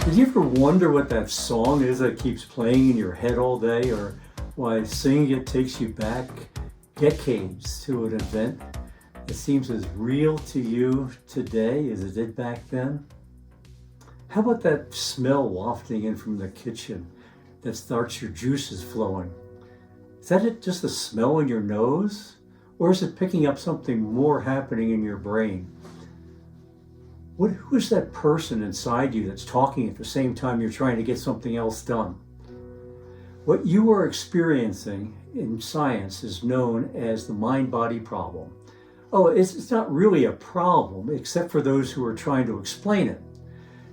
Did you ever wonder what that song is that keeps playing in your head all day, or why singing it takes you back decades to an event that seems as real to you today as it did back then? How about that smell wafting in from the kitchen that starts your juices flowing? Is that it, just a smell in your nose? Or is it picking up something more happening in your brain? Who is that person inside you that's talking at the same time you're trying to get something else done? What you are experiencing in science is known as the mind-body problem. Oh, it's not really a problem, except for those who are trying to explain it.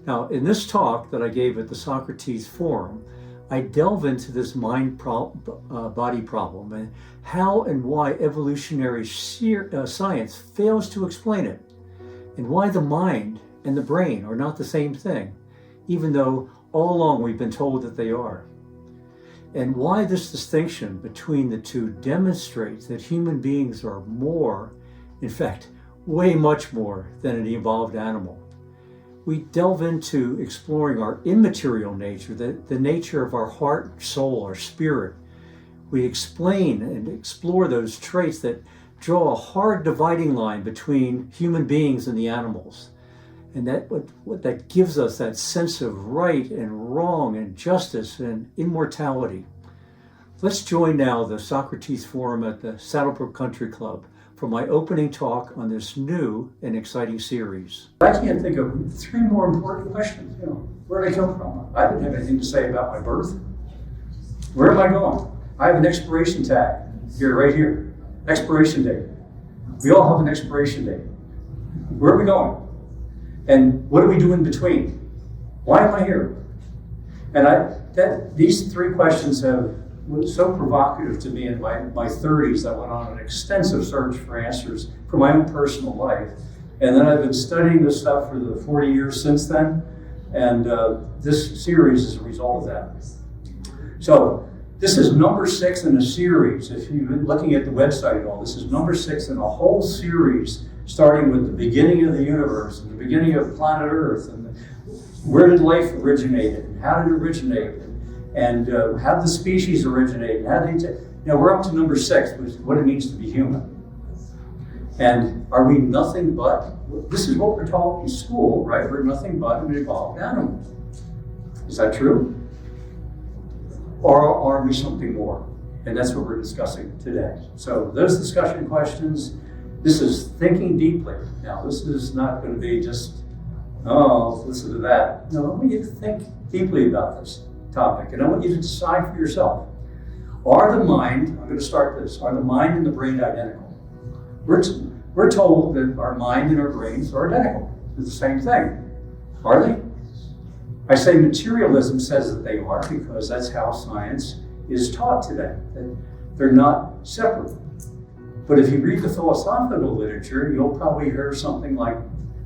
Now, in this talk that I gave at the Socrates Forum, I delve into this body problem and how and why evolutionary science fails to explain it, and why the mind and the brain are not the same thing, even though all along we've been told that they are. And why this distinction between the two demonstrates that human beings are more, in fact, way much more than an evolved animal. We delve into exploring our immaterial nature, the nature of our heart, soul, our spirit. We explain and explore those traits that draw a hard dividing line between human beings and the animals. And what that gives us that sense of right and wrong and justice and immortality. Let's join now the Socrates Forum at the Saddlebrooke Country Club for my opening talk on this new and exciting series. I can't think of three more important questions. Where did I come from? I didn't have anything to say about my birth. Where am I going? I have an expiration tag here, right here. Expiration date. We all have an expiration date. Where are we going? And what do we do in between? Why am I here? And these three questions have been so provocative to me in my 30s. I went on an extensive search for answers for my own personal life. And then I've been studying this stuff for the 40 years since then. And this series is a result of that. So, this is number 6 in a series. If you've been looking at the website at all, this is number 6 in a whole series, starting with the beginning of the universe and the beginning of planet Earth, and where did life originate, and how did it originate, and how did the species originate, and how did we're up to number 6, which is what it means to be human. And are we nothing but, this is what we're taught in school, right? We're nothing but an evolved animal. Is that true? Or are we something more? And that's what we're discussing today. So those discussion questions, this is thinking deeply. Now, this is not going to be just, listen to that. No, I want you to think deeply about this topic. And I want you to decide for yourself. I'm going to start this, are the mind and the brain identical? We're told that our mind and our brains are identical. They're the same thing. Are they? I say materialism says that they are because that's how science is taught today, that they're not separate. But if you read the philosophical literature, you'll probably hear something like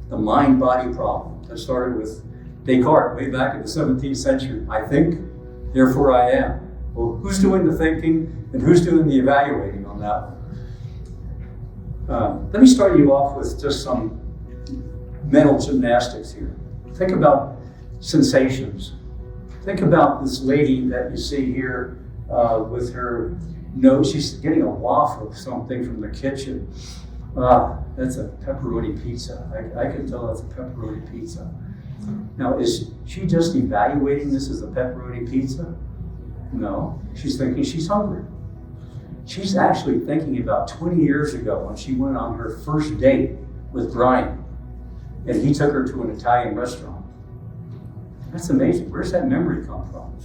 the mind-body problem that started with Descartes way back in the 17th century. I think, therefore I am. Well, who's doing the thinking and who's doing the evaluating on that one? Let me start you off with just some mental gymnastics here. Think about sensations. Think about this lady that you see here with her nose. She's getting a waft of something from the kitchen. That's a pepperoni pizza. I can tell that's a pepperoni pizza. Now, is she just evaluating this as a pepperoni pizza? No, she's thinking she's hungry. She's actually thinking about 20 years ago when she went on her first date with Brian, and he took her to an Italian restaurant. That's amazing. Where's that memory come from?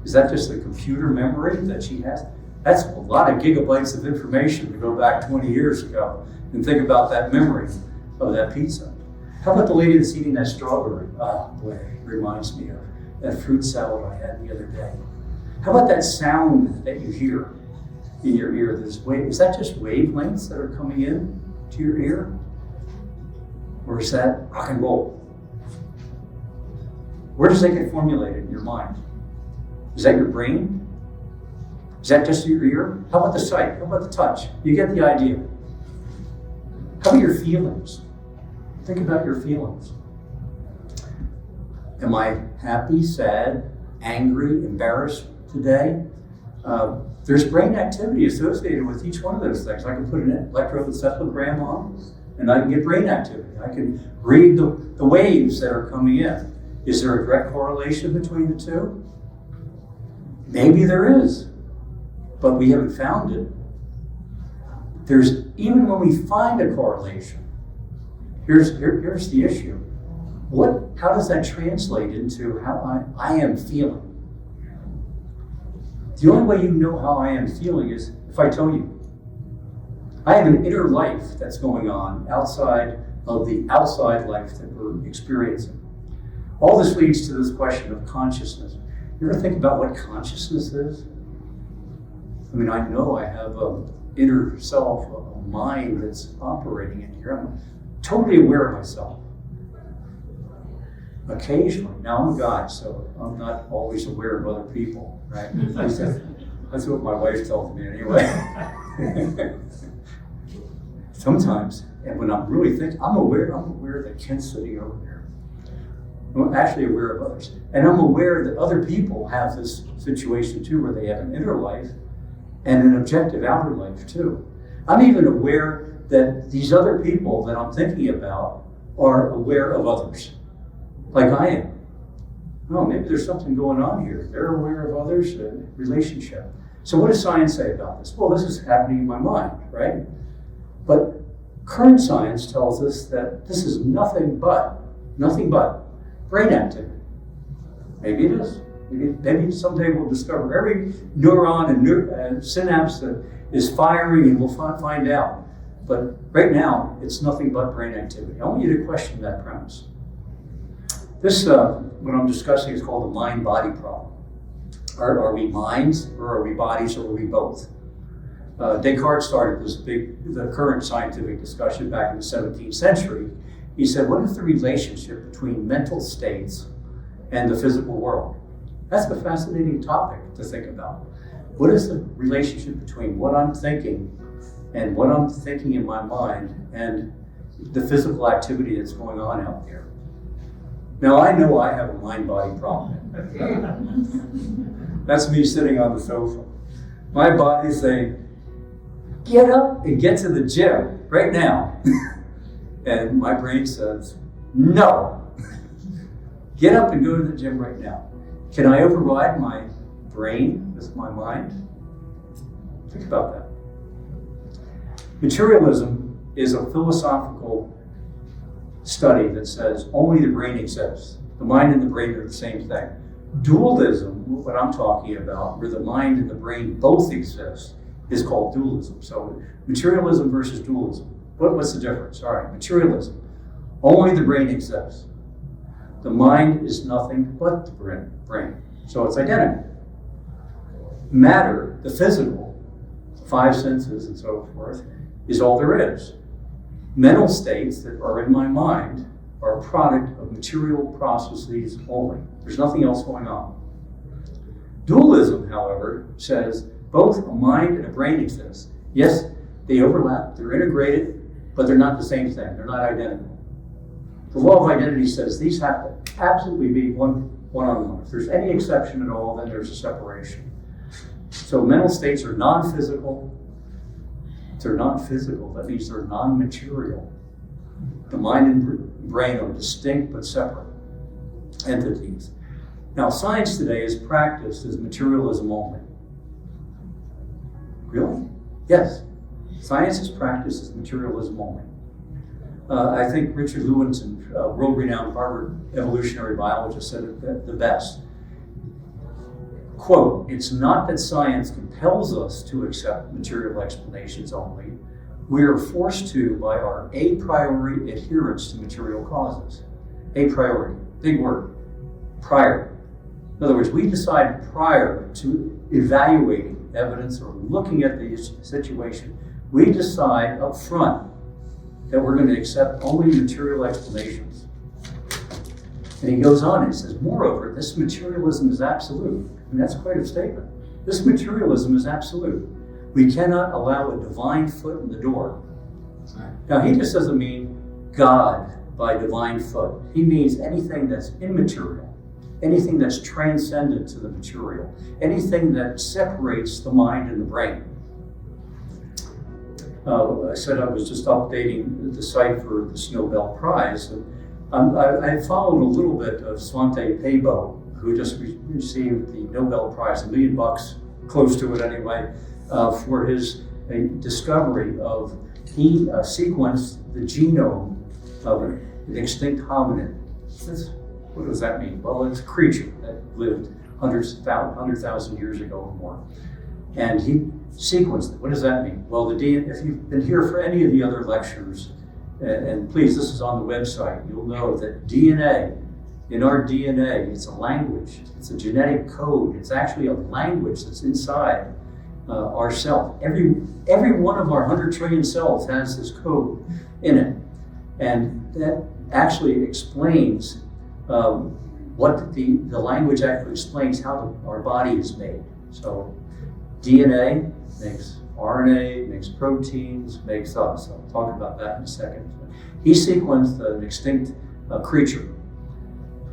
Is that just a computer memory that she has? That's a lot of gigabytes of information to go back 20 years ago and think about that memory of that pizza. How about the lady that's eating that strawberry? Oh boy, it reminds me of that fruit salad I had the other day. How about that sound that you hear in your ear? Is that just wavelengths that are coming in to your ear? Or is that rock and roll? Where does that get formulated in your mind? Is that your brain? Is that just your ear? How about the sight? How about the touch? You get the idea. How about your feelings? Think about your feelings. Am I happy, sad, angry, embarrassed today? There's brain activity associated with each one of those things. I can put an electroencephalogram on, and I can get brain activity. I can read the waves that are coming in. Is there a direct correlation between the two? Maybe there is, but we haven't found it. Even when we find a correlation, here's the issue. How does that translate into how I am feeling? The only way you know how I am feeling is if I tell you. I have an inner life that's going on outside of the outside life that we're experiencing. All this leads to this question of consciousness. You ever think about what consciousness is? I mean, I know I have an inner self, a mind that's operating in here. I'm totally aware of myself. Occasionally. Now, I'm a guy, so I'm not always aware of other people, right? That's what my wife tells me anyway. Sometimes, and when I'm really thinking, I'm aware that Kent's sitting over there. I'm actually aware of others. And I'm aware that other people have this situation too, where they have an inner life and an objective outer life too. I'm even aware that these other people that I'm thinking about are aware of others, like I am. Oh, maybe there's something going on here. They're aware of others, relationship. So what does science say about this? Well, this is happening in my mind, right? But current science tells us that this is nothing but brain activity. Maybe it is. Maybe someday we'll discover every neuron and synapse that is firing, and we'll find out. But right now, it's nothing but brain activity. I want you to question that premise. This, what I'm discussing, is called the mind-body problem. Are we minds, or are we bodies, or are we both? Descartes started the current scientific discussion back in the 17th century. He said, what is the relationship between mental states and the physical world? That's a fascinating topic to think about. What is the relationship between what I'm thinking and what I'm thinking in my mind and the physical activity that's going on out there? Now, I know I have a mind-body problem. That's me sitting on the sofa. My body's saying, get up and get to the gym right now. And my brain says, no. Get up and go to the gym right now. Can I override my brain with my mind? Think about that. Materialism is a philosophical study that says only the brain exists. The mind and the brain are the same thing. Dualism, what I'm talking about, where the mind and the brain both exist, is called dualism. So materialism versus dualism. What's the difference? All right, materialism. Only the brain exists. The mind is nothing but the brain. So it's identical. Matter, the physical, 5 senses and so forth, is all there is. Mental states that are in my mind are a product of material processes only. There's nothing else going on. Dualism, however, says both a mind and a brain exist. Yes, they overlap, they're integrated, but they're not the same thing. They're not identical. The law of identity says these have to absolutely be one-on-one. If there's any exception at all, then there's a separation. So mental states are non-physical. If they're non-physical, that means they're non-material. The mind and brain are distinct but separate entities. Now, science today is practiced as materialism only. Really? Yes. Science is practiced as materialism only. I think Richard Lewinson, world-renowned Harvard evolutionary biologist, said it the best. Quote, it's not that science compels us to accept material explanations only. We are forced to by our a priori adherence to material causes. A priori, big word, prior. In other words, we decide prior to evaluating evidence or looking at the situation, we decide up front that we're going to accept only material explanations. And he goes on and says, moreover, this materialism is absolute. And that's quite a statement. This materialism is absolute. We cannot allow a divine foot in the door. Now, he just doesn't mean God by divine foot. He means anything that's immaterial. anything that's transcendent to the material, anything that separates the mind and the brain. I said I was just updating the site for this Nobel Prize. I followed a little bit of Svante Pääbo, who just received the Nobel Prize, $1 million, close to it anyway, for his discovery of, he sequenced the genome of an extinct hominid. What does that mean? Well, it's a creature that lived 100,000 years ago or more. And he sequenced it. What does that mean? Well, if you've been here for any of the other lectures, and please, this is on the website, you'll know that DNA, in our DNA, it's a language, it's a genetic code, it's actually a language that's inside our cell. Every one of our 100 trillion cells has this code in it. And that actually explains what the language actually explains how our body is made. So DNA makes RNA, makes proteins, makes us. I'll talk about that in a second. He sequenced an extinct creature.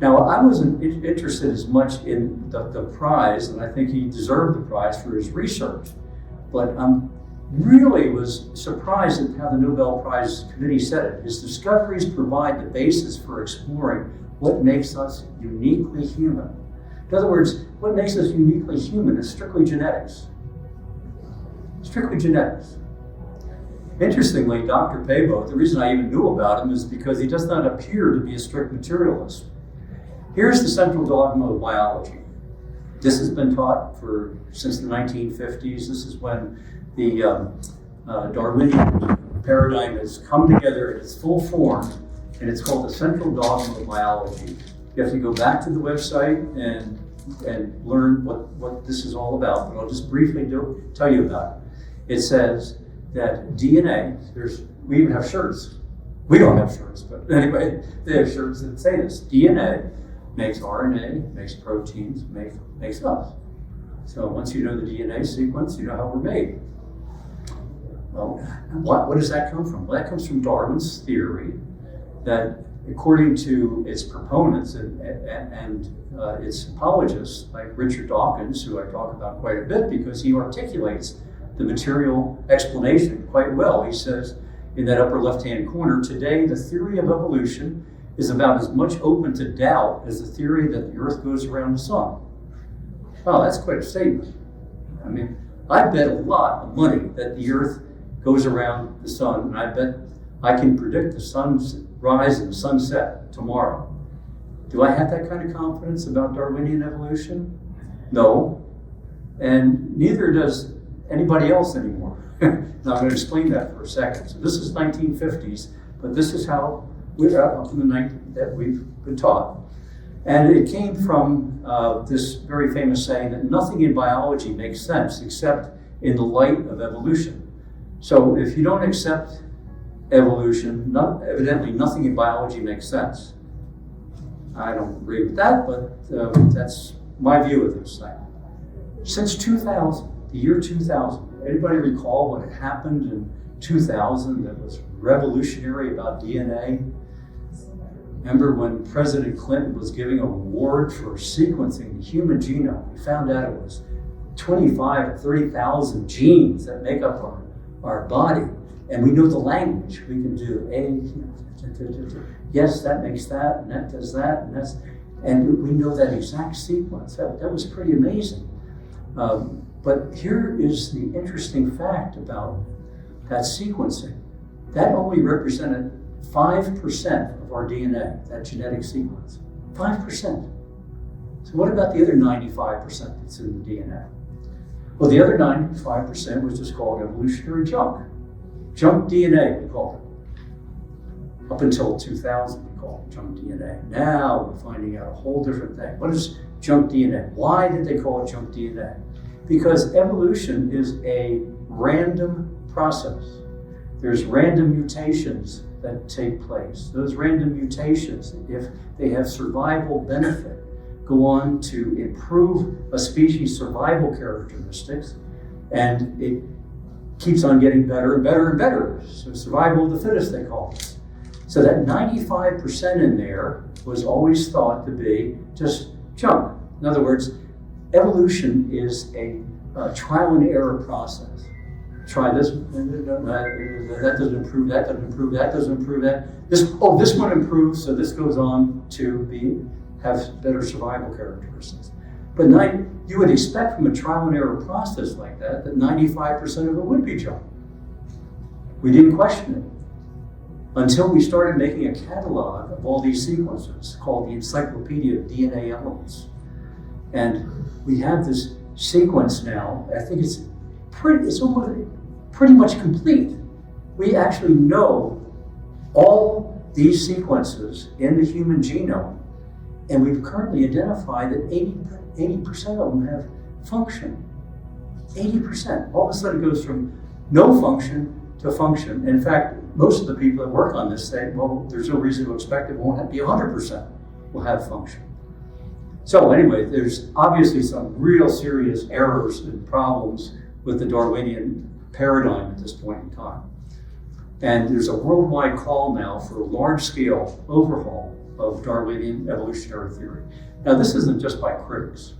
Now, I wasn't interested as much in the prize, and I think he deserved the prize for his research, but really was surprised at how the Nobel Prize Committee said it. His discoveries provide the basis for exploring what makes us uniquely human. In other words, what makes us uniquely human is strictly genetics. Strictly genetics. Interestingly, Dr. Pääbo, the reason I even knew about him is because he does not appear to be a strict materialist. Here's the central dogma of biology. This has been taught since the 1950s. This is when the Darwinian paradigm has come together in its full form, and it's called the central dogma of biology. You have to go back to the website and learn what this is all about, but I'll just briefly tell you about it. It says that DNA, we even have shirts. We don't have shirts, but anyway, they have shirts that say this. DNA makes RNA, makes proteins, makes us. So once you know the DNA sequence, you know how we're made. Well, what does that come from? Well, that comes from Darwin's theory that, according to its proponents and its apologists, like Richard Dawkins, who I talk about quite a bit because he articulates the material explanation quite well. He says in that upper left-hand corner, today the theory of evolution is about as much open to doubt as the theory that the Earth goes around the sun. Wow, that's quite a statement. I mean, I bet a lot of money that the Earth goes around the sun, and I bet I can predict the sun's rise and sunset tomorrow. Do I have that kind of confidence about Darwinian evolution? No. And neither does anybody else anymore. Now I'm going to explain that for a second. So this is 1950s, but this is how we're up in the night that we've been taught. And it came from this very famous saying that nothing in biology makes sense except in the light of evolution. So if you don't accept evolution, evidently nothing in biology makes sense. I don't agree with that, but that's my view of this thing. Since 2000, the year 2000, anybody recall what had happened in 2000 that was revolutionary about DNA? Remember when President Clinton was giving an award for sequencing the human genome? We found out it was 25 or 30,000 genes that make up our body. And we know the language. We can do yes, that makes that, and that does that, and we know that exact sequence. That was pretty amazing. But here is the interesting fact about that sequencing. That only represented 5% of our DNA, that genetic sequence. 5%. So what about the other 95% that's in the DNA? Well, the other 95% was just called evolutionary junk. Junk DNA, we called it. Up until 2000, we called it junk DNA. Now we're finding out a whole different thing. What is junk DNA? Why did they call it junk DNA? Because evolution is a random process. There's random mutations that take place. Those random mutations, if they have survival benefit, go on to improve a species' survival characteristics, and it keeps on getting better and better and better. So survival of the fittest, they call it. So that 95% in there was always thought to be just junk. In other words, evolution is a trial and error process. Try this, that doesn't improve, that doesn't improve, that doesn't improve, that. This one improves, so this goes on to have better survival characteristics. But you would expect from a trial and error process like that 95% of it would be junk. We didn't question it until we started making a catalog of all these sequences called the Encyclopedia of DNA Elements. And we have this sequence now. I think it's pretty much complete. We actually know all these sequences in the human genome, and we've currently identified that 80% of them have function. 80%. All of a sudden it goes from no function to function. In fact, most of the people that work on this say, well, there's no reason to expect it won't be 100% will have function. So anyway, there's obviously some real serious errors and problems with the Darwinian paradigm at this point in time. And there's a worldwide call now for a large-scale overhaul of Darwinian evolutionary theory. Now, this isn't just by critics.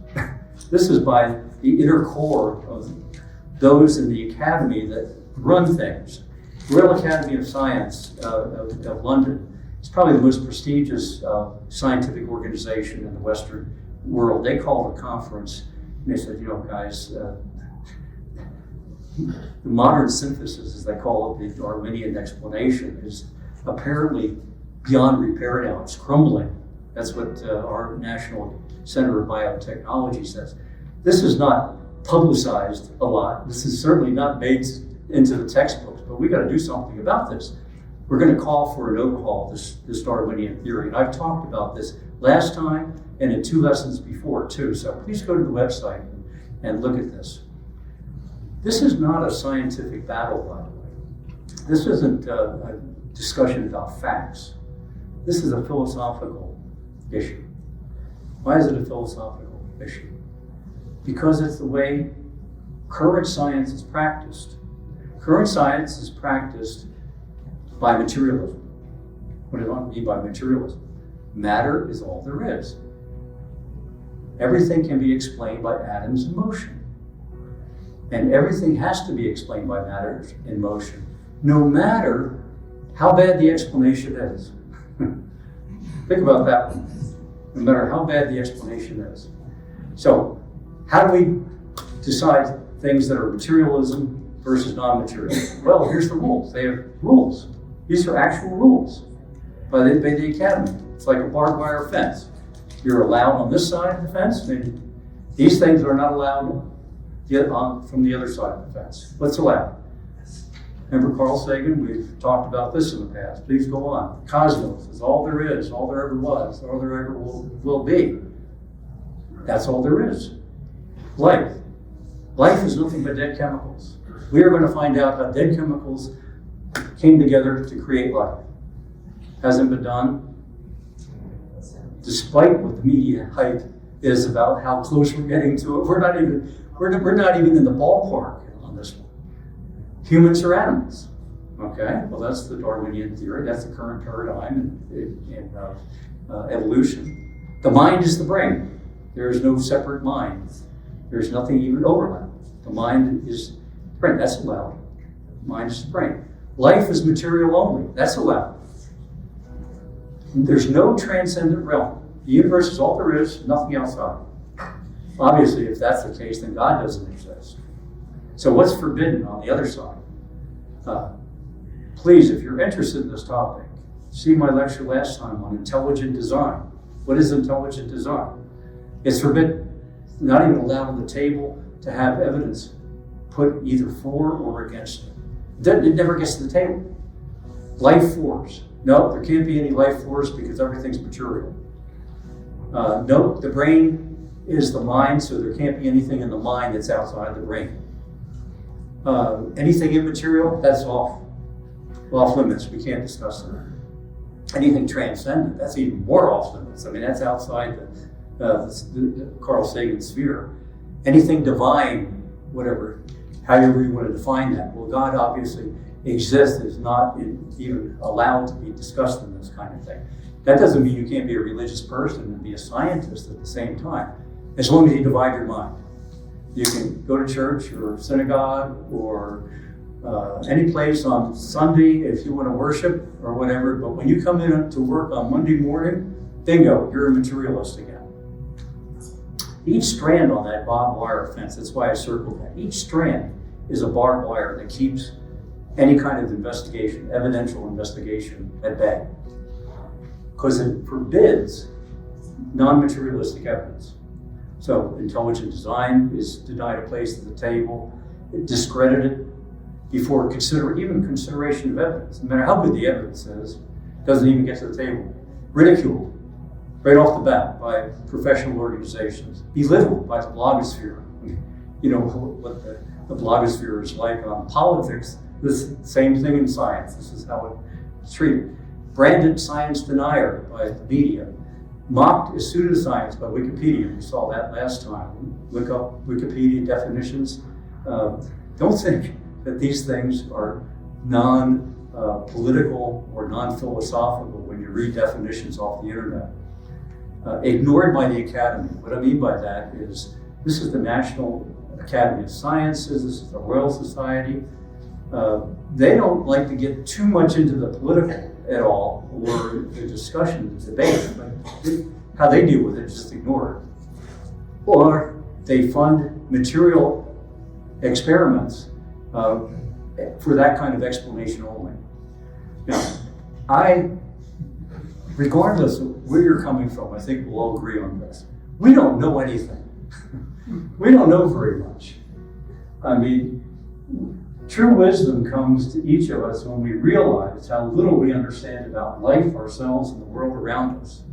This is by the inner core of those in the academy that run things. Royal Academy of Science of London is probably the most prestigious scientific organization in the Western world. They called a conference and they said, you know, guys, the modern synthesis, as they call it, the Darwinian explanation, is apparently beyond repair now. It's crumbling. That's what our National Center of Biotechnology says. This is not publicized a lot. This is certainly not made into the textbooks, but we got to do something about this. We're going to call for an overhaul of this Darwinian theory. And I've talked about this last time and in 2 lessons before too. So please go to the website and look at this. This is not a scientific battle, by the way. This isn't a discussion about facts. This is a philosophical issue. Why is it a philosophical issue? Because it's the way current science is practiced. Current science is practiced by materialism. What do I mean by materialism? Matter is all there is. Everything can be explained by atoms in motion. And everything has to be explained by matter in motion, no matter how bad the explanation is. Think about that one. No matter how bad the explanation is. So, how do we decide things that are materialism versus non-material? Well, here's the rules. They have rules. These are actual rules by the academy. It's like a barbed wire fence. You're allowed on this side of the fence, and these things are not allowed from the other side of the fence. What's allowed? Remember Carl Sagan? We've talked about this in the past. Please go on. Cosmos is all there is, all there ever was, all there ever will be. That's all there is. Life. Life is nothing but dead chemicals. We are going to find out how dead chemicals came together to create life. Hasn't been done, despite what the media hype is about how close we're getting to it. We're not even in the ballpark on this one. Humans are animals. Okay, well that's the Darwinian theory. That's the current paradigm in evolution. The mind is the brain. There is no separate mind. There's nothing even overlap. The mind is the brain. That's allowed. The mind is the brain. Life is material only. That's allowed. There's no transcendent realm. The universe is all there is, nothing outside. Obviously, if that's the case, then God doesn't exist. So what's forbidden on the other side? Please, if you're interested in this topic, see my lecture last time on intelligent design. What is intelligent design? It's forbidden. Not even allowed on the table to have evidence put either for or against it. It never gets to the table. Life force. No, there can't be any life force because everything's material. No, the brain is the mind, so there can't be anything in the mind that's outside the brain. Anything immaterial, that's off limits. We can't discuss that. Anything transcendent, that's even more off limits. I mean, that's outside the Carl Sagan sphere. Anything divine, whatever, however you want to define that. Well, God obviously exists, is not even allowed to be discussed in this kind of thing. That doesn't mean you can't be a religious person and be a scientist at the same time, as long as you divide your mind. You can go to church or synagogue or any place on Sunday if you want to worship or whatever, but when you come in to work on Monday morning, bingo, you're a materialist again. Each strand on that barbed wire fence, that's why I circled that, each strand is a barbed wire that keeps any kind of investigation, evidential investigation, at bay. Because it forbids non-materialistic evidence. So intelligent design is denied a place at the table, discredited before even consideration of evidence. No matter how good the evidence is, it doesn't even get to the table. Ridiculed right off the bat by professional organizations, belittled by the blogosphere. You know what the blogosphere is like on politics. This same thing in science. This is how it's treated. Branded science denier by the media. Mocked as pseudoscience by Wikipedia. We saw that last time. Look up Wikipedia definitions. Don't think that these things are non-political or non-philosophical when you read definitions off the internet. Ignored by the Academy. What I mean by that is, this is the National Academy of Sciences, this is the Royal Society. They don't like to get too much into the political at all, or the discussion, the debate, but how they deal with it, just ignore it. Or they fund material experiments for that kind of explanation only. Now, regardless of where you're coming from, I think we'll all agree on this. We don't know anything. We don't know very much. I mean, true wisdom comes to each of us when we realize how little we understand about life, ourselves, and the world around us.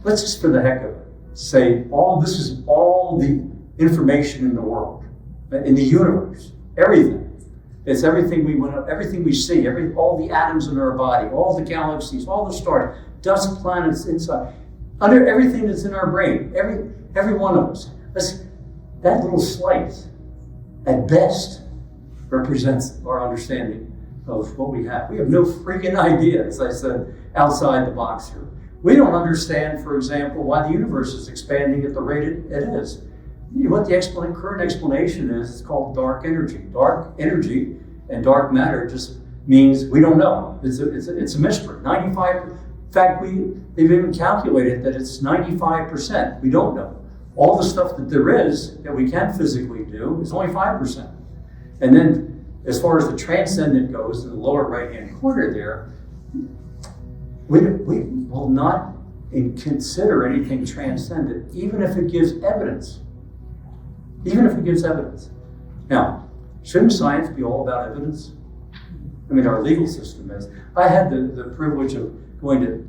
Let's just, for the heck of it, say this is all the information in the world, in the universe, everything. It's everything we want, everything we see, all the atoms in our body, all the galaxies, all the stars, dust planets inside, under everything that's in our brain, every one of us. That little slice, at best, represents our understanding of what we have. We have no freaking idea, as I said, outside the box here. We don't understand, for example, why the universe is expanding at the rate it is. What the current explanation is, it's called dark energy. Dark energy and dark matter just means we don't know. It's a mystery. 95, in fact, they've even calculated that it's 95%. We don't know. All the stuff that there is that we can physically do is only 5%. And then, as far as the transcendent goes, in the lower right-hand corner there, we will not consider anything transcendent, even if it gives evidence. Even if it gives evidence. Now, shouldn't science be all about evidence? I mean, our legal system is. I had the privilege of going to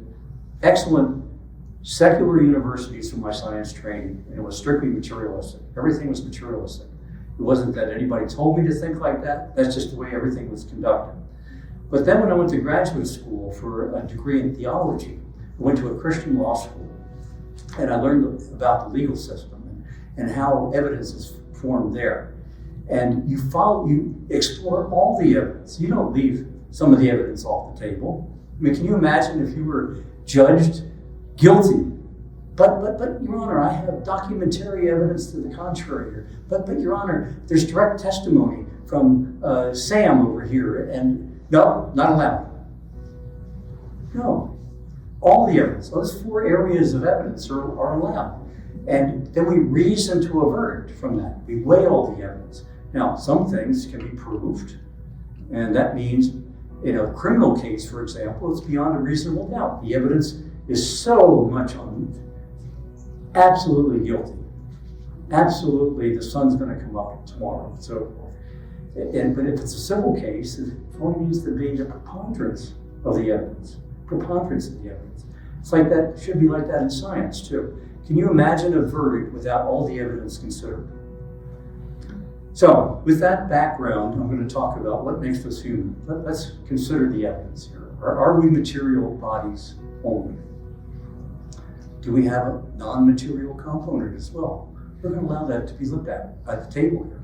excellent secular universities for my science training, and it was strictly materialistic. Everything was materialistic. It wasn't that anybody told me to think like that. That's just the way everything was conducted. But then when I went to graduate school for a degree in theology, I went to a Christian law school, and I learned about the legal system and how evidence is formed there. And you explore all the evidence. You don't leave some of the evidence off the table. I mean, can you imagine if you were judged guilty? But Your Honor, I have documentary evidence to the contrary here. But Your Honor, there's direct testimony from Sam over here, and no, not allowed. No, all the evidence, those 4 areas of evidence are allowed. And then we reason to a verdict from that. We weigh all the evidence. Now, some things can be proved, and that means in a criminal case, for example, it's beyond a reasonable doubt. The evidence is so much absolutely guilty. Absolutely, the sun's going to come up tomorrow. So, but if it's a civil case, it only needs to be the preponderance of the evidence. Preponderance of the evidence. It's like that. It should be like that in science too. Can you imagine a verdict without all the evidence considered? So, with that background, I'm going to talk about what makes us human. Let's consider the evidence here. Are we material bodies only? Do we have a non-material component as well? We're going to allow that to be looked at the table here.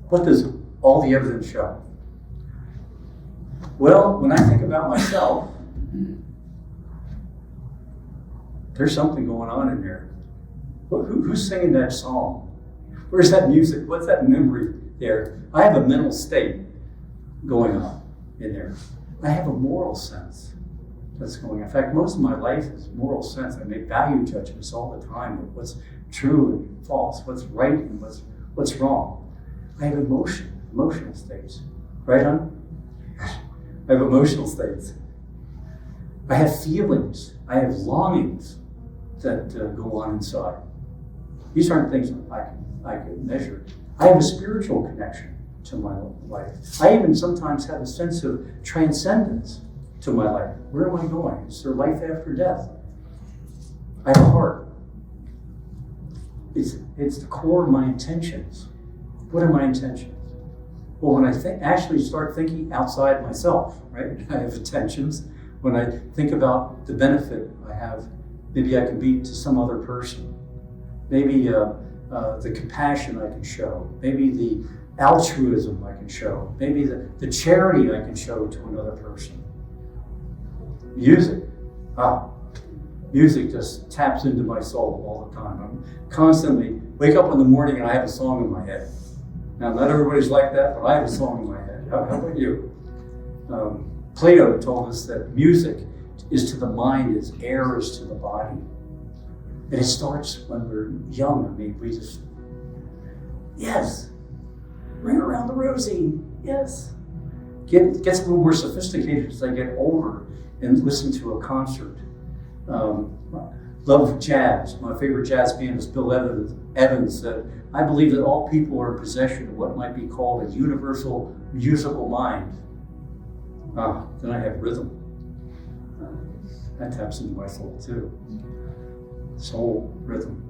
What does all the evidence show? Well, when I think about myself, There's something going on in there. Who's singing that song? Where's that music? What's that memory there? I have a mental state going on in there. I have a moral sense that's going on. In fact, most of my life is moral sense. I make value judgments all the time of what's true and false, what's right and what's wrong. I have emotional states. Right, hon? I have emotional states. I have feelings. I have longings that go on inside. These aren't things I can measure. I have a spiritual connection to my life. I even sometimes have a sense of transcendence to my life. Where am I going? Is there life after death? I have a heart. It's the core of my intentions. What are my intentions? Well, when I actually start thinking outside myself, right? I have intentions. When I think about the benefit I have, maybe I can be to some other person. Maybe the compassion I can show. Maybe the altruism I can show. Maybe the charity I can show to another person. Music. Music just taps into my soul all the time. I'm constantly wake up in the morning and I have a song in my head. Now, not everybody's like that, but I have a song in my head. How about you? Plato told us that music is to the mind as air is to the body. And it starts when we're young. I mean, we just, yes, ring around the rosy, yes. Gets a little more sophisticated as I get older and listen to a concert. Love jazz. My favorite jazz pianist, Bill Evans, said, I believe that all people are in possession of what might be called a universal musical mind. Then I have rhythm. That taps into my soul too. Soul, rhythm.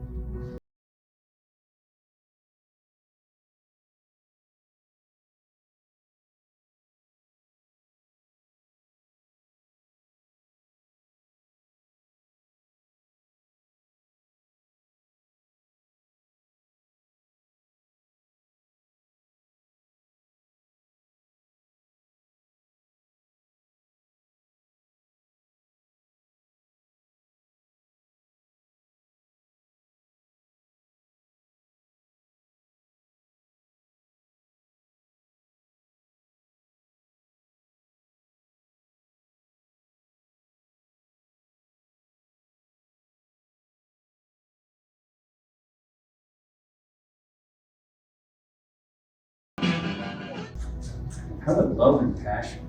How about love and passion?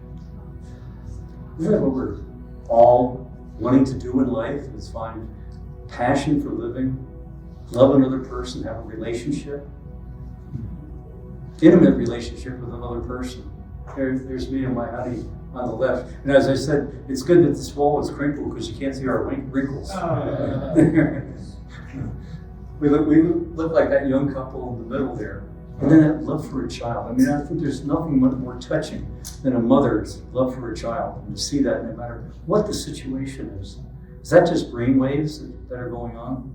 Isn't that what we're all wanting to do in life, is find passion for living, love another person, have a relationship, intimate relationship with another person. There's me and my honey on the left. And as I said, it's good that this wall is crinkled because you can't see our wrinkles. We look like that young couple in the middle there. And then that love for a child. I mean, I think there's nothing much more touching than a mother's love for a child. And to see that no matter what the situation is. Is that just brain waves that are going on?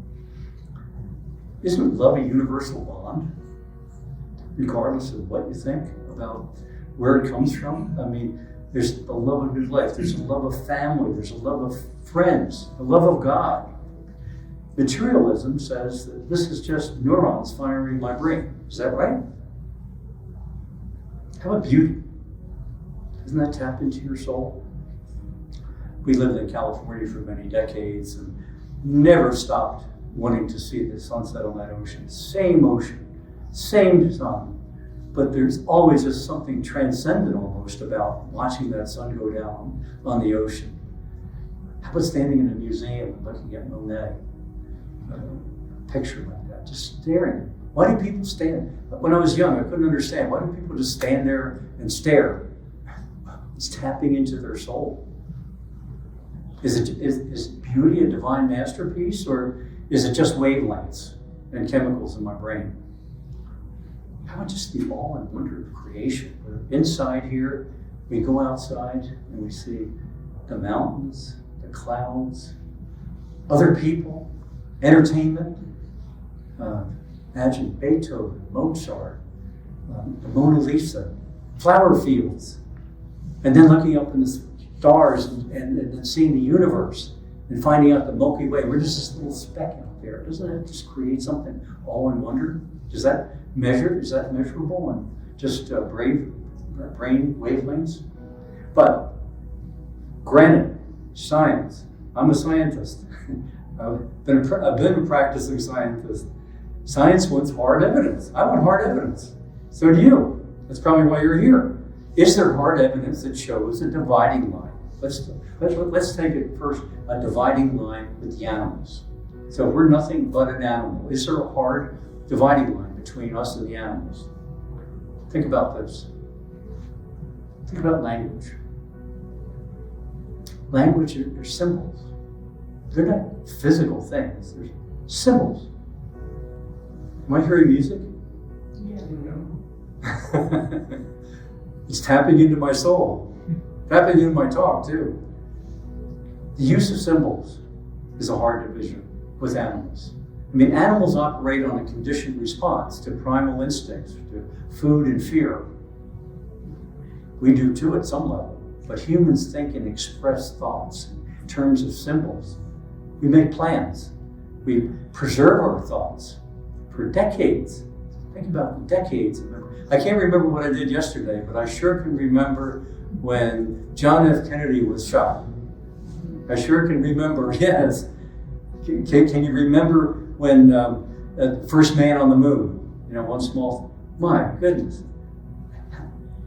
Isn't love a universal bond? Regardless of what you think about where it comes from? I mean, there's the love of your life. There's a love of family. There's a love of friends. The love of God. Materialism says that this is just neurons firing my brain. Is that right? How about beauty? Doesn't that tap into your soul? We lived in California for many decades and never stopped wanting to see the sunset on that ocean. Same sun. But there's always just something transcendent almost about watching that sun go down on the ocean. How about standing in a museum and looking at Monet? A picture like that, just staring. Why do people stand? When I was young, I couldn't understand. Why do people just stand there and stare? It's tapping into their soul. Is beauty a divine masterpiece, or is it just wavelengths and chemicals in my brain? How about just the awe and wonder of creation? We're inside here, we go outside and we see the mountains, the clouds, other people, entertainment. Imagine Beethoven, Mozart, the Mona Lisa, flower fields, and then looking up in the stars and seeing the universe and finding out the Milky Way. We're just this little speck out there. Doesn't that just create something awe and wonder? Is that measurable and just brain wavelengths? But granted, science. I'm a scientist. I've been a practicing scientist. Science wants hard evidence. I want hard evidence. So do you. That's probably why you're here. Is there hard evidence that shows a dividing line? Let's take it first, a dividing line with the animals. So if we're nothing but an animal, is there a hard dividing line between us and the animals? Think about this. Think about language. Language are symbols. They're not physical things. They're symbols. Am I hearing music? Yeah. It's tapping into my soul. Tapping into my talk, too. The use of symbols is a hard division with animals. I mean, animals operate on a conditioned response to primal instincts, to food and fear. We do too at some level, but humans think and express thoughts in terms of symbols. We make plans. We preserve our thoughts for decades. Think about decades. I can't remember what I did yesterday, but I sure can remember when John F. Kennedy was shot. I sure can remember, yes. Can you remember when the first man on the moon, one small, my goodness.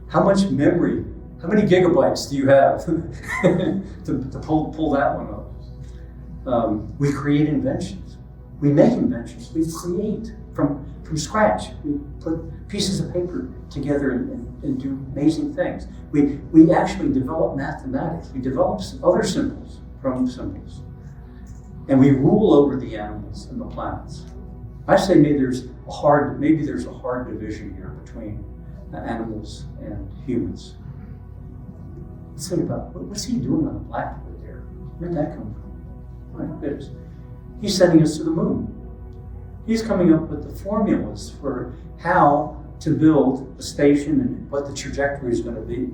How much memory, how many gigabytes do you have to pull that one up? We create inventions. We make inventions. We create from scratch. We put pieces of paper together and do amazing things. We actually develop mathematics. We develop other symbols from symbols. And we rule over the animals and the planets. I say maybe there's a hard division here between animals and humans. Let's think about what's he doing on the blackboard there? Where'd that come from? My goodness. He's sending us to the moon. He's coming up with the formulas for how to build a station and what the trajectory is going to be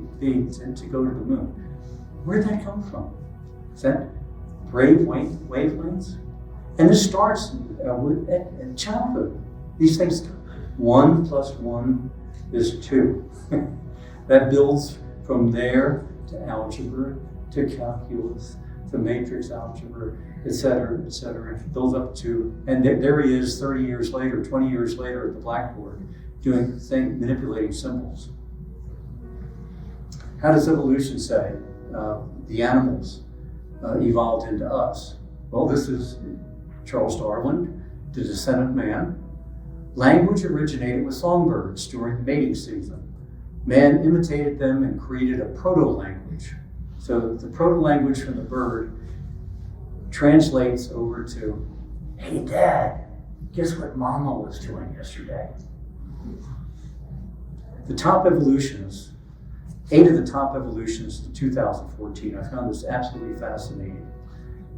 to go to the moon. Where'd that come from? Is that brave wavelengths? And this starts at childhood. These things, 1 + 1 is 2. That builds from there to algebra, to calculus, to matrix algebra, et cetera, it builds up to, and there he is 30 years later, 20 years later at the blackboard, manipulating symbols. How does evolution say the animals evolved into us? Well, this is Charles Darwin, the descendant man. Language originated with songbirds during the mating season. Man imitated them and created a proto-language. So the proto-language from the bird translates over to, hey Dad, guess what Mama was doing yesterday? The top evolutionists, 8 of the top evolutionists in 2014, I found this absolutely fascinating.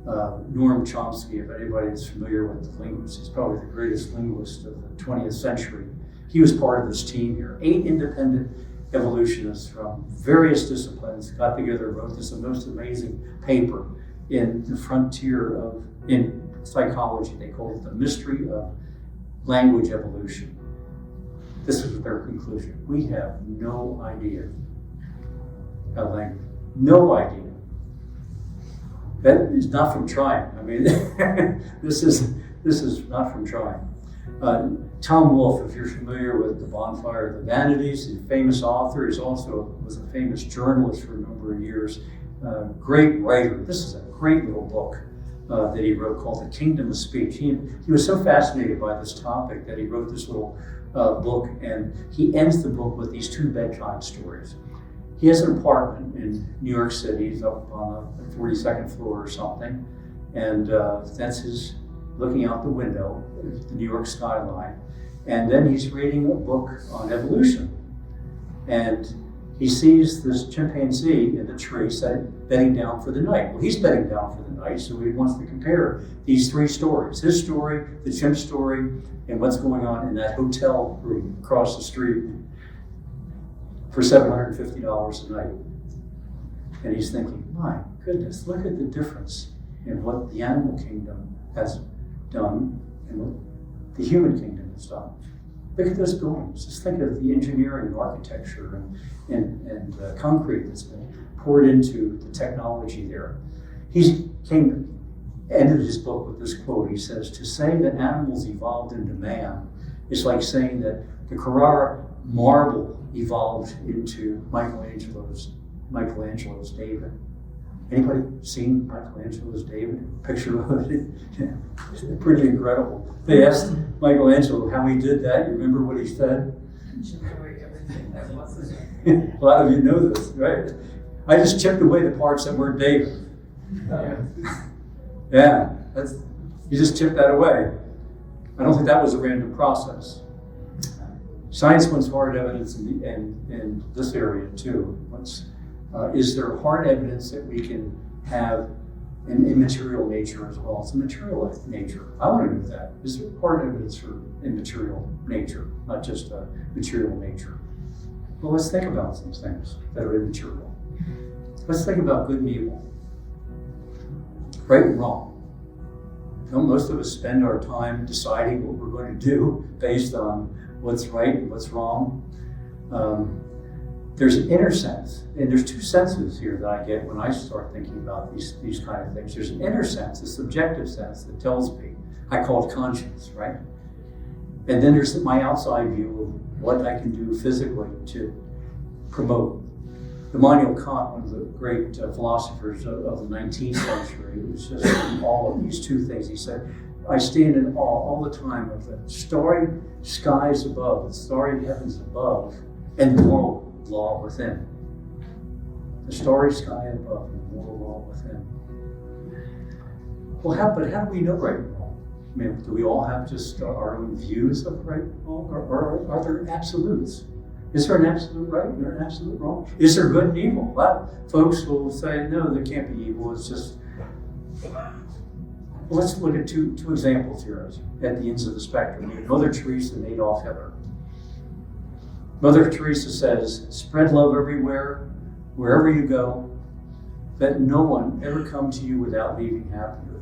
Noam Chomsky, if anybody is familiar with the linguist, he's probably the greatest linguist of the 20th century. He was part of this team here. 8 independent evolutionists from various disciplines got together and wrote this most amazing paper in the frontier in psychology. They called it the mystery of language evolution. This is their conclusion. We have no idea how language, no idea. That is not from trying. I mean, this is not from trying. Tom Wolfe, if you're familiar with The Bonfire of the Vanities, he's a famous author. He also was a famous journalist for a number of years. Great writer. This is a great little book that he wrote called The Kingdom of Speech. He was so fascinated by this topic that he wrote this little book, and he ends the book with these 2 bedtime stories. He has an apartment in New York City. He's up on the 42nd floor or something, and that's his looking out the window, the New York skyline. And then he's reading a book on evolution, and he sees this chimpanzee in the tree bedding down for the night. Well, he's bedding down for the night, so he wants to compare these 3 stories: his story, the chimp story, and what's going on in that hotel room across the street for $750 a night. And he's thinking, my goodness, look at the difference in what the animal kingdom has done and what the human kingdom has done. Look at those buildings. Just think of the engineering and architecture and concrete that's been poured into the technology there. Ended his book with this quote. He says, "To say that animals evolved into man is like saying that the Carrara marble evolved into Michelangelo's David." Anybody seen Michelangelo's David? Picture of it? It's pretty incredible. They asked Michelangelo how he did that. You remember what he said? A lot of you know this, right? I just chipped away the parts that weren't David. Yeah, you just chipped that away. I don't think that was a random process. Science wants hard evidence in this area too. Is there hard evidence that we can have an immaterial nature as well as a material nature? I want to know that. Is there hard evidence for immaterial nature, not just a material nature? Well, let's think about some things that are immaterial. Let's think about good and evil. Right and wrong. Most of us spend our time deciding what we're going to do based on what's right and what's wrong. There's an inner sense, and there's two senses here that I get when I start thinking about these kind of things. There's an inner sense, a subjective sense that tells me, I call it conscience, right? And then there's my outside view of what I can do physically to promote. Immanuel Kant, one of the great philosophers of the 19th century, was just in awe of these two things. He said, I stand in awe all the time of the starry skies above, the starry heavens above, and the moral law within. The starry sky above and the moral law within. Well, how do we know right and wrong? I mean, do we all have just our own views of right and wrong, or are there absolutes? Is there an absolute right and an absolute wrong? Is there good and evil? Well, folks will say, no, there can't be evil. It's just... Well, let's look at two examples here at the ends of the spectrum. We have Mother Teresa and Adolf Hitler. Mother Teresa says, spread love everywhere, wherever you go, let no one ever come to you without leaving happier.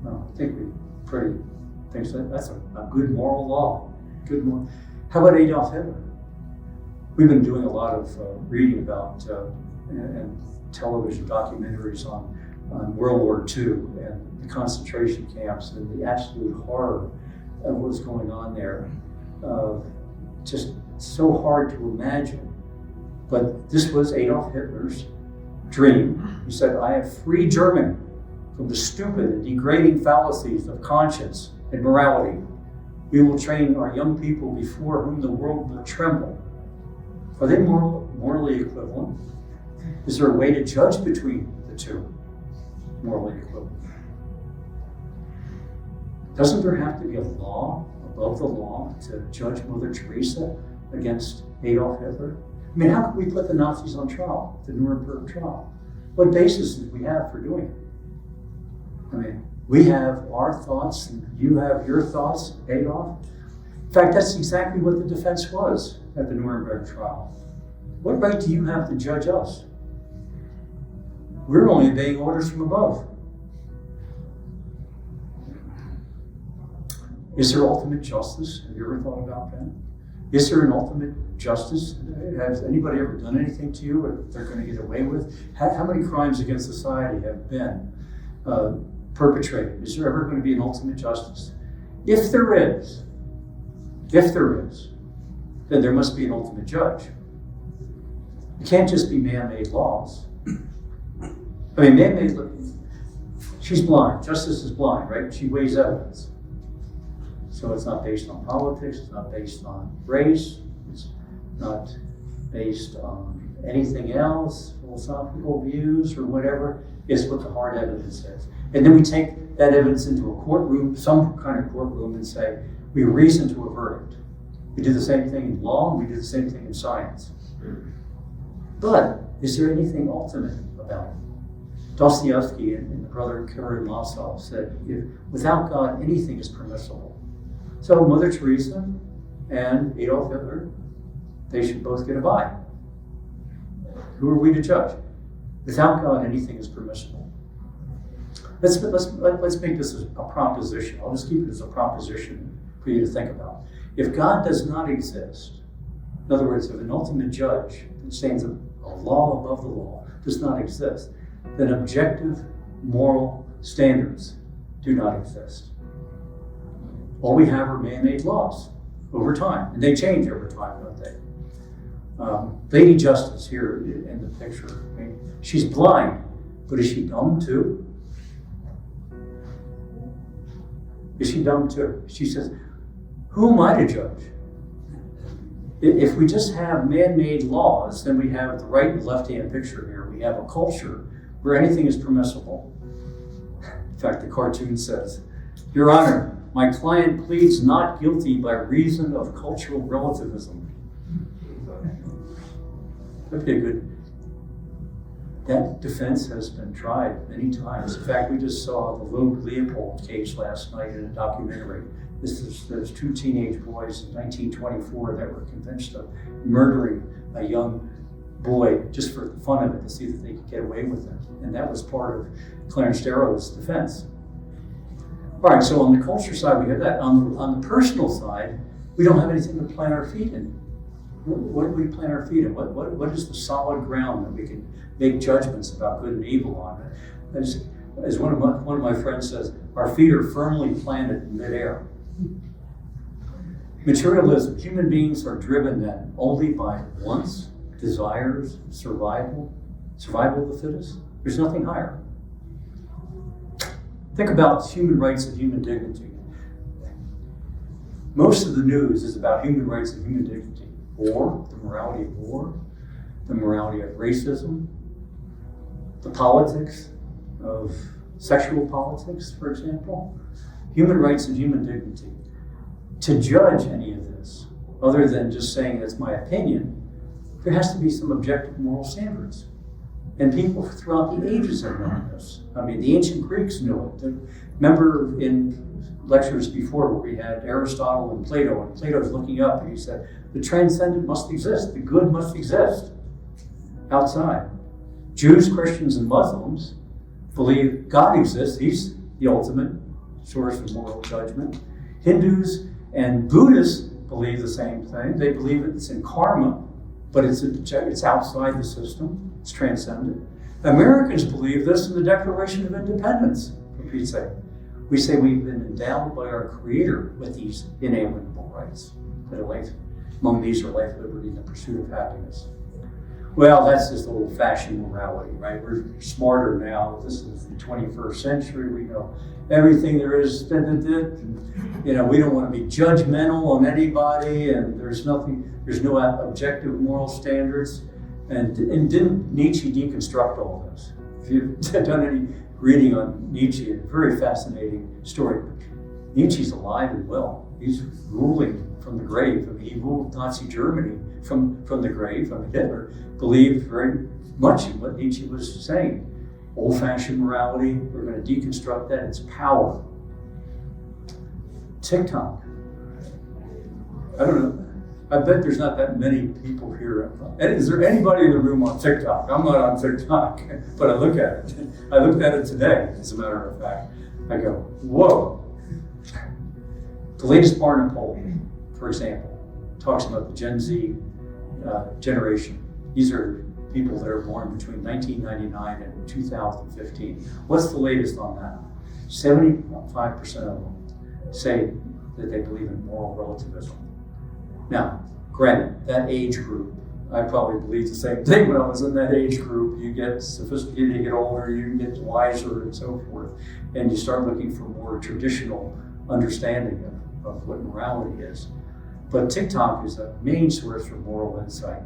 Well, I think that's a good moral law. How about Adolf Hitler? We've been doing a lot of reading about and television documentaries on World War II and the concentration camps and the absolute horror of what was going on there. Just so hard to imagine. But this was Adolf Hitler's dream. He said, I have freed Germany from the stupid and degrading fallacies of conscience and morality. We will train our young people before whom the world will tremble. Are they morally equivalent? Is there a way to judge between the two? Morally equivalent. Doesn't there have to be a law above the law to judge Mother Teresa against Adolf Hitler? I mean, how could we put the Nazis on trial, the Nuremberg trial? What basis did we have for doing it? I mean, we have our thoughts, and you have your thoughts, Adolf. In fact, that's exactly what the defense was at the Nuremberg trial. What right do you have to judge us? We're only obeying orders from above. Is there ultimate justice? Have you ever thought about that? Is there an ultimate justice? Has anybody ever done anything to you or they're going to get away with? How many crimes against society have been perpetrated? Is there ever going to be an ultimate justice? If there is, then there must be an ultimate judge. It can't just be man-made laws. I mean, man-made, she's blind. Justice is blind, right? She weighs evidence. So it's not based on politics, it's not based on race, it's not based on anything else, philosophical views or whatever. It's what the hard evidence says. And then we take that evidence into a courtroom, some kind of courtroom, and say, we reason to a verdict. We do the same thing in law, and we do the same thing in science. But is there anything ultimate about it? Dostoevsky and the brother Karamazov said, without God, anything is permissible. So Mother Teresa and Adolf Hitler, they should both get a bye. Who are we to judge? Without God, anything is permissible. Let's make this a proposition. I'll just keep it as a proposition for you to think about. If God does not exist, in other words, if an ultimate judge that stands a law above the law does not exist, then objective moral standards do not exist. All we have are man-made laws over time, and they change over time, don't they? Lady Justice here in the picture, I mean, she's blind, but is she dumb too? Is she dumb too? She says, who am I to judge? If we just have man-made laws, then we have the right and left-hand picture here. We have a culture where anything is permissible. In fact, the cartoon says, Your Honor, my client pleads not guilty by reason of cultural relativism. That'd be a good. That defense has been tried many times. In fact, we just saw the Leopold case last night in a documentary. There's two teenage boys in 1924 that were convinced of murdering a young boy just for the fun of it, to see that they could get away with it. And that was part of Clarence Darrow's defense. All right, so on the culture side, we have that. On the personal side, we don't have anything to plant our feet in. What do we plant our feet in? What is the solid ground that we can make judgments about good and evil on? As one of my friends says, our feet are firmly planted in midair. Materialism, human beings are driven then only by wants, desires, survival of the fittest. There's nothing higher. Think about human rights and human dignity. Most of the news is about human rights and human dignity. War, the morality of war, the morality of racism, the politics of sexual politics, for example. Human rights and human dignity. To judge any of this, other than just saying that's my opinion, there has to be some objective moral standards. And people throughout the ages have known this. I mean, the ancient Greeks knew it. Remember in lectures before where we had Aristotle and Plato's looking up and he said, the transcendent must exist, the good must exist outside. Jews, Christians, and Muslims believe God exists, he's the ultimate source of moral judgment. Hindus and Buddhists believe the same thing. They believe it's in karma, but it's outside the system. It's transcendent. Americans believe this in the Declaration of Independence, for Pete's sake. We say we've been endowed by our Creator with these inalienable rights. Among these are life, liberty, and the pursuit of happiness. Well, that's just old-fashioned morality, right? We're smarter now. This is the 21st century. We know everything there is. We don't want to be judgmental on anybody, and there's no objective moral standards. And didn't Nietzsche deconstruct all this? If you've done any reading on Nietzsche, a very fascinating story. Nietzsche's alive and well. He's ruling from the grave. I mean, he ruled Nazi Germany from the grave. I mean, Hitler believed very much in what Nietzsche was saying. Old-fashioned morality, we're going to deconstruct that. It's power. TikTok. I don't know. I bet there's not that many people here. Is there anybody in the room on TikTok? I'm not on TikTok, but I look at it. I looked at it today, as a matter of fact. I go, whoa. The latest Barna poll, for example, talks about the Gen Z generation. These are people that are born between 1999 and 2015. What's the latest on that? 75% of them say that they believe in moral relativism. Now, granted, that age group, I probably believed the same thing when I was in that age group. You get sophisticated, you get older, you get wiser, and so forth, and you start looking for more traditional understanding of what morality is. But TikTok is a main source for moral insight.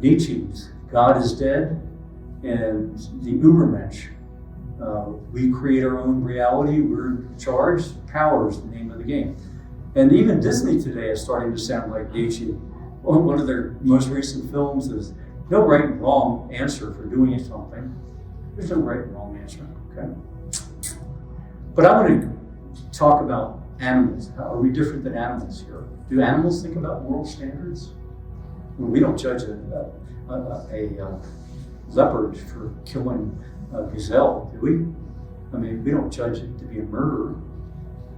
Nietzsche's God is dead, and the Übermensch. We create our own reality, we're charged, power is the name of the game. And even Disney today is starting to sound like Nietzsche. One of their most recent films is no right and wrong answer for doing something. There's no right and wrong answer, okay? But I want to talk about animals. How are we different than animals here? Do animals think about moral standards? Well, we don't judge a leopard for killing a gazelle, do we? I mean, we don't judge it to be a murderer.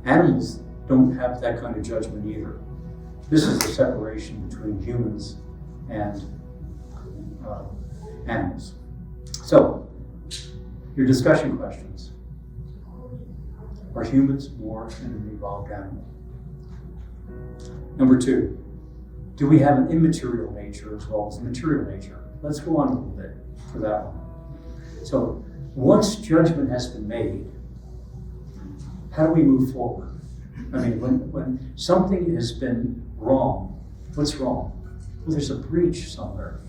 Animals don't have that kind of judgment either. This is the separation between humans and animals. So, your discussion questions. Are humans more than an evolved animal? Number 2, do we have an immaterial nature as well as a material nature? Let's go on a little bit for that one. So, once judgment has been made, how do we move forward? I mean, when something has been wrong, what's wrong? Well, there's a breach somewhere.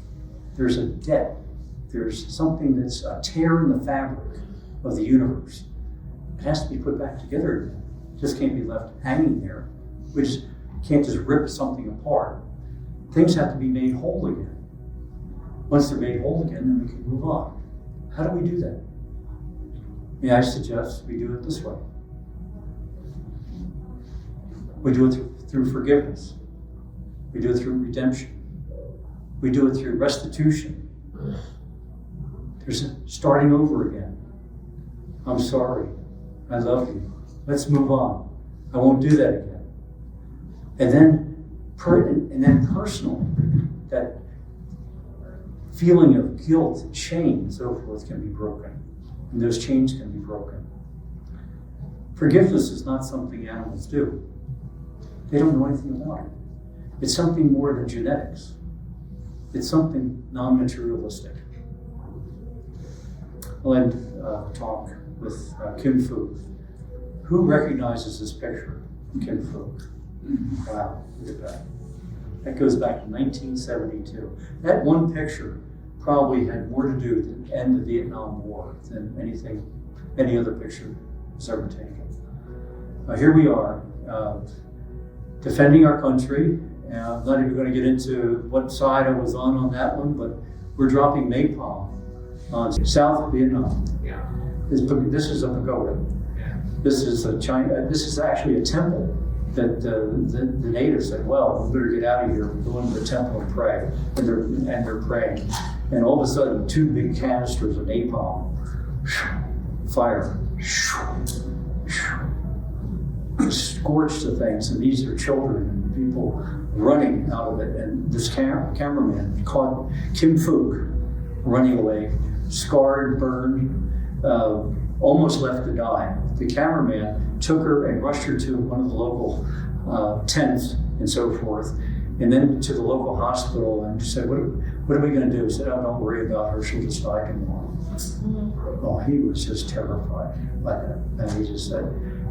There's a debt. There's something that's a tear in the fabric of the universe. It has to be put back together again. It just can't be left hanging there. We just can't just rip something apart. Things have to be made whole again. Once they're made whole again, then we can move on. How do we do that? May I suggest we do it this way? We do it through forgiveness. We do it through redemption. We do it through restitution. There's a starting over again. I'm sorry. I love you. Let's move on. I won't do that again. And then personally, that feeling of guilt, shame, and so forth can be broken. And those chains can be broken. Forgiveness is not something animals do. They don't know anything about it. It's something more than genetics. It's something non-materialistic. I'll end talk with Kim Fu. Who recognizes this picture? Kim Fu. Wow, look at that. That goes back to 1972. That one picture probably had more to do with the end of the Vietnam War than any other picture was ever taken. Here we are, defending our country. I'm not even going to get into what side I was on that one, but we're dropping napalm on South Vietnam. Yeah. This is a pagoda. Yeah. This is actually a temple that the natives said, well, we better get out of here. We're going to the temple and pray. And they're praying. And all of a sudden, 2 big canisters of napalm, fire, scorched the things. And these are children and people running out of it. And this cameraman caught Kim Phuc running away, scarred, burned, almost left to die. The cameraman took her and rushed her to one of the local tents and so forth, and then to the local hospital and said, what are we going to do? He said, oh, don't worry about her, she'll just die tomorrow. Oh, he was just terrified by that. And he just said,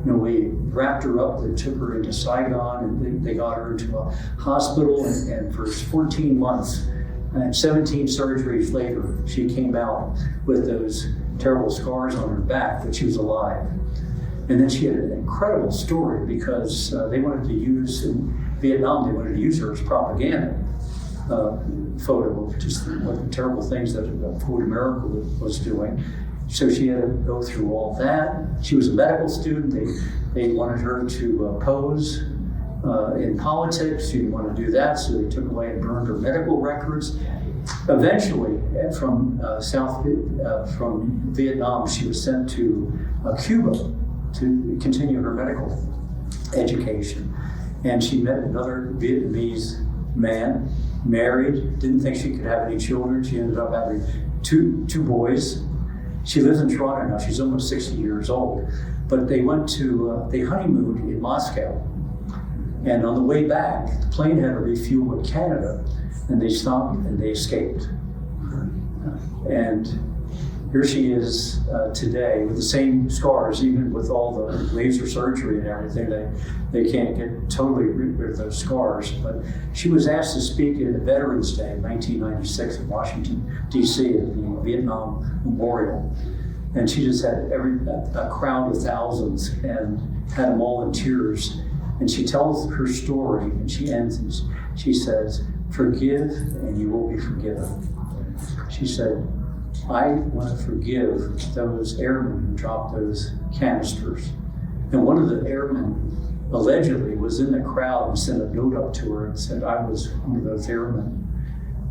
we wrapped her up and took her into Saigon, and they got her into a hospital, and for 14 months, and 17 surgeries later, she came out with those terrible scars on her back, but she was alive. And then she had an incredible story because they wanted to use, in Vietnam, they wanted to use her as propaganda photo of just what the terrible things that Food America was doing. So she had to go through all that. She was a medical student. They wanted her to pose in politics. She didn't want to do that, so they took away and burned her medical records. Eventually, from Vietnam, she was sent to Cuba to continue her medical education. And she met another Vietnamese man, married, didn't think she could have any children. She ended up having two boys. She lives in Toronto now. She's almost 60 years old. But they went to, they honeymooned in Moscow. And on the way back, the plane had to refuel in Canada, and they stopped and they escaped. And here she is today with the same scars, even with all the laser surgery and everything. They can't get totally rid of those scars. But she was asked to speak at Veterans Day in 1996 in Washington, D.C. at the Vietnam Memorial. And she just had a crowd of thousands and had them all in tears. And she tells her story, and she ends and she says, "Forgive and you will be forgiven." She said, "I want to forgive those airmen who dropped those canisters." And one of the airmen allegedly was in the crowd and sent a note up to her and said, "I was one of those airmen."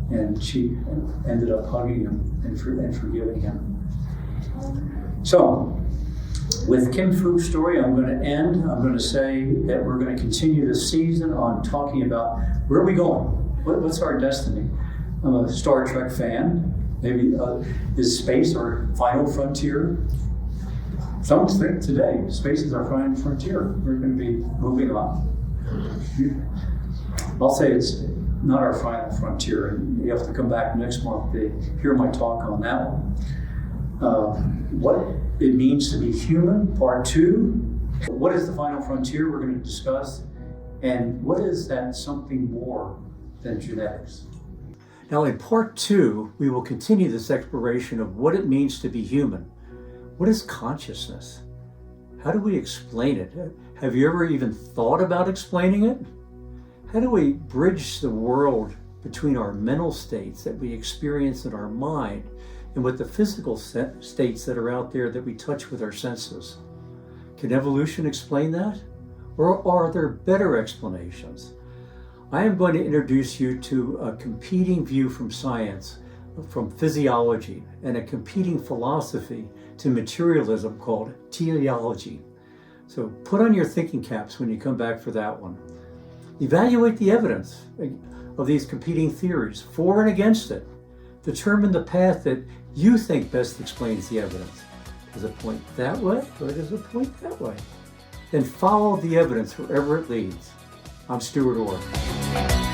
And she ended up hugging him and forgiving him. So, With Kim Fu's story, I'm going to end. I'm going to say that we're going to continue this season on talking about where are we going? What's our destiny? I'm a Star Trek fan. Maybe is space our final frontier? Some think today space is our final frontier. We're going to be moving on. I'll say it's not our final frontier, and you have to come back next month to hear my talk on that one. What it means to be human, part 2. What is the final frontier we're going to discuss? And what is that something more than genetics? Now in part 2, we will continue this exploration of what it means to be human. What is consciousness? How do we explain it? Have you ever even thought about explaining it? How do we bridge the world between our mental states that we experience in our mind and with the physical states that are out there that we touch with our senses? Can evolution explain that? Or are there better explanations? I am going to introduce you to a competing view from science, from physiology, and a competing philosophy to materialism called teleology. So put on your thinking caps when you come back for that one. Evaluate the evidence of these competing theories, for and against it. Determine the path that you think best explains the evidence. Does it point that way, or does it point that way? Then follow the evidence wherever it leads. I'm Stuart Orr.